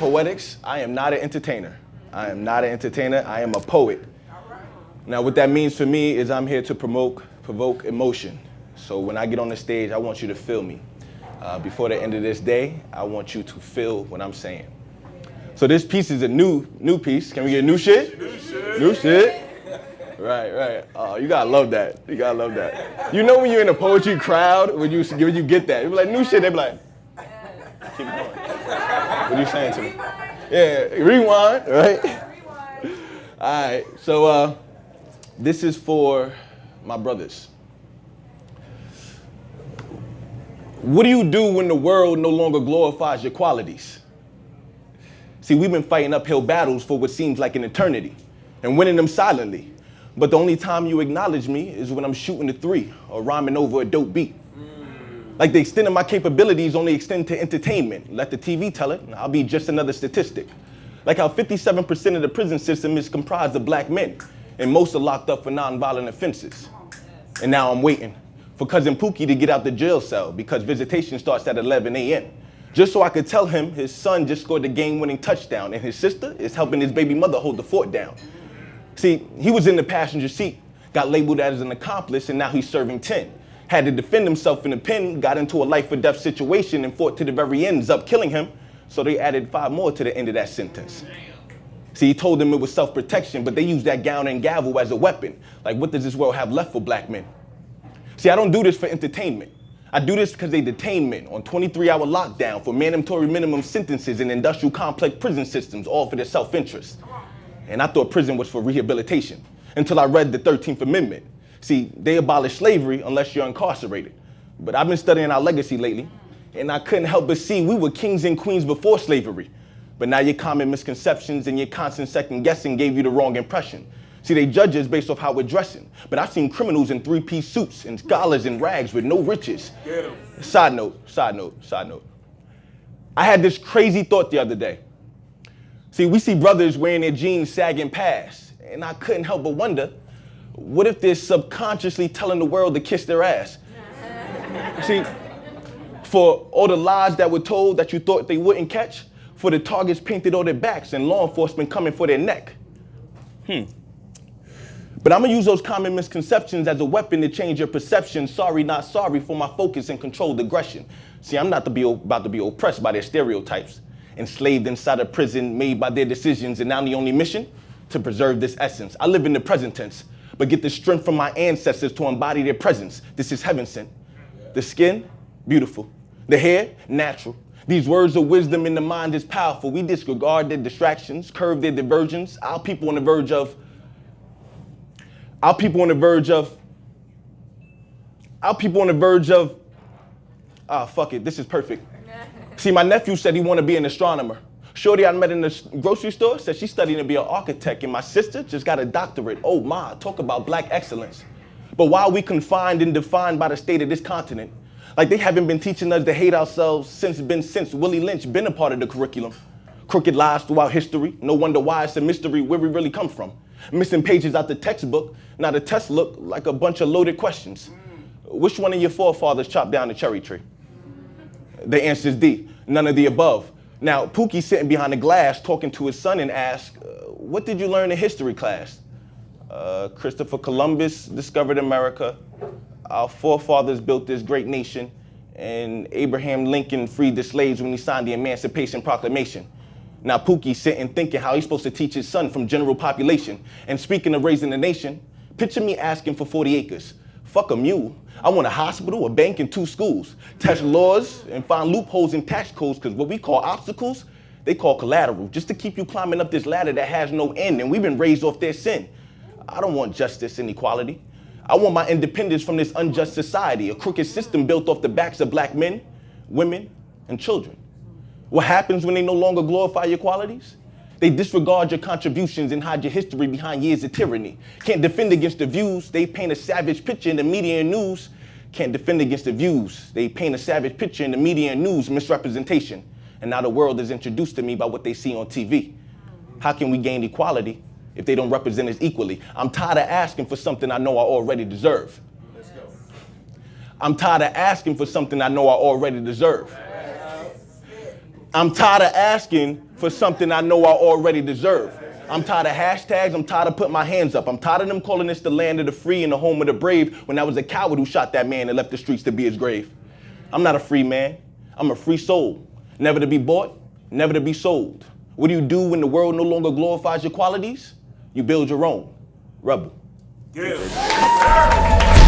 Poetix. I am not an entertainer. I am not an entertainer. I am a poet. Now, what that means for me is I'm here to provoke emotion. So when I get on the stage, I want you to feel me. Before the end of this day, I want you to feel what I'm saying. So this piece is a new piece. Can we get new shit? New shit. Right. Oh, you gotta love that. You gotta love that. You know when you're in a poetry crowd, when you get that, you be like, new shit, they be like, keep going. What are you saying to me? Yeah, rewind, right? All right, so this is for my brothers. What do you do when the world no longer glorifies your qualities? See, we've been fighting uphill battles for what seems like an eternity and winning them silently. But the only time you acknowledge me is when I'm shooting a 3 or rhyming over a dope beat. Like the extent of my capabilities only extend to entertainment. Let the TV tell it, I'll be just another statistic. Like how 57% of the prison system is comprised of black men, and most are locked up for nonviolent offenses. And now I'm waiting for cousin Pookie to get out the jail cell because visitation starts at 11 a.m. Just so I could tell him his son just scored the game-winning touchdown and his sister is helping his baby mother hold the fort down. See, he was in the passenger seat, got labeled as an accomplice, and now he's serving 10. Had to defend himself in the pen, got into a life-or-death situation and fought to the very end, up killing him, so they added 5 more to the end of that sentence. See, he told them it was self-protection, but they used that gown and gavel as a weapon. Like, what does this world have left for black men? See, I don't do this for entertainment. I do this because they detain men on 23-hour lockdown for mandatory minimum sentences in industrial complex prison systems, all for their self-interest. And I thought prison was for rehabilitation until I read the 13th Amendment. See, they abolished slavery unless you're incarcerated. But I've been studying our legacy lately, and I couldn't help but see we were kings and queens before slavery. But now your common misconceptions and your constant second guessing gave you the wrong impression. See, they judge us based off how we're dressing. But I've seen criminals in 3-piece suits and scholars in rags with no riches. Side note. I had this crazy thought the other day. See, we see brothers wearing their jeans sagging past, and I couldn't help but wonder, what if they're subconsciously telling the world to kiss their ass? See, for all the lies that were told that you thought they wouldn't catch, for the targets painted on their backs and law enforcement coming for their neck. But I'm gonna use those common misconceptions as a weapon to change your perception. Sorry, not sorry, for my focus and controlled aggression. See, I'm not about to be oppressed by their stereotypes, enslaved inside a prison made by their decisions, and now the only mission? To preserve this essence. I live in the present tense, but get the strength from my ancestors to embody their presence. This is heaven sent. The skin, beautiful. The hair, natural. These words of wisdom in the mind is powerful. We disregard their distractions, curve their diversions. Our people on the verge of, fuck it, this is perfect. See, my nephew said he wanted to be an astronomer. Shorty I met in the grocery store said she's studying to be an architect, and my sister just got a doctorate. Oh my, talk about black excellence. But why are we confined and defined by the state of this continent? Like they haven't been teaching us to hate ourselves since Willie Lynch been a part of the curriculum. Crooked lies throughout history. No wonder why it's a mystery where we really come from. Missing pages out the textbook. Now the test look like a bunch of loaded questions. Which one of your forefathers chopped down the cherry tree? The answer is D, none of the above. Now, Pookie's sitting behind the glass talking to his son and asks, what did you learn in history class? Christopher Columbus discovered America. Our forefathers built this great nation, and Abraham Lincoln freed the slaves when he signed the Emancipation Proclamation. Now, Pookie's sitting thinking how he's supposed to teach his son from general population. And speaking of raising the nation, picture me asking for 40 acres. Fuck a mule. I want a hospital, a bank, and 2 schools. Test laws and find loopholes in tax codes, because what we call obstacles, they call collateral, just to keep you climbing up this ladder that has no end, and we've been raised off their sin. I don't want justice and equality. I want my independence from this unjust society, a crooked system built off the backs of black men, women, and children. What happens when they no longer glorify your qualities? They disregard your contributions and hide your history behind years of tyranny. Can't defend against the views, they paint a savage picture in the media and news. Can't defend against the views, they paint a savage picture in the media and news, misrepresentation. And now the world is introduced to me by what they see on TV. How can we gain equality if they don't represent us equally? I'm tired of asking for something I know I already deserve. Let's go. I'm tired of asking for something I know I already deserve. I'm tired of asking for something I know I already deserve. I'm tired of hashtags, I'm tired of putting my hands up. I'm tired of them calling this the land of the free and the home of the brave when I was a coward who shot that man and left the streets to be his grave. I'm not a free man, I'm a free soul. Never to be bought, never to be sold. What do you do when the world no longer glorifies your qualities? You build your own. Rebel. Yeah.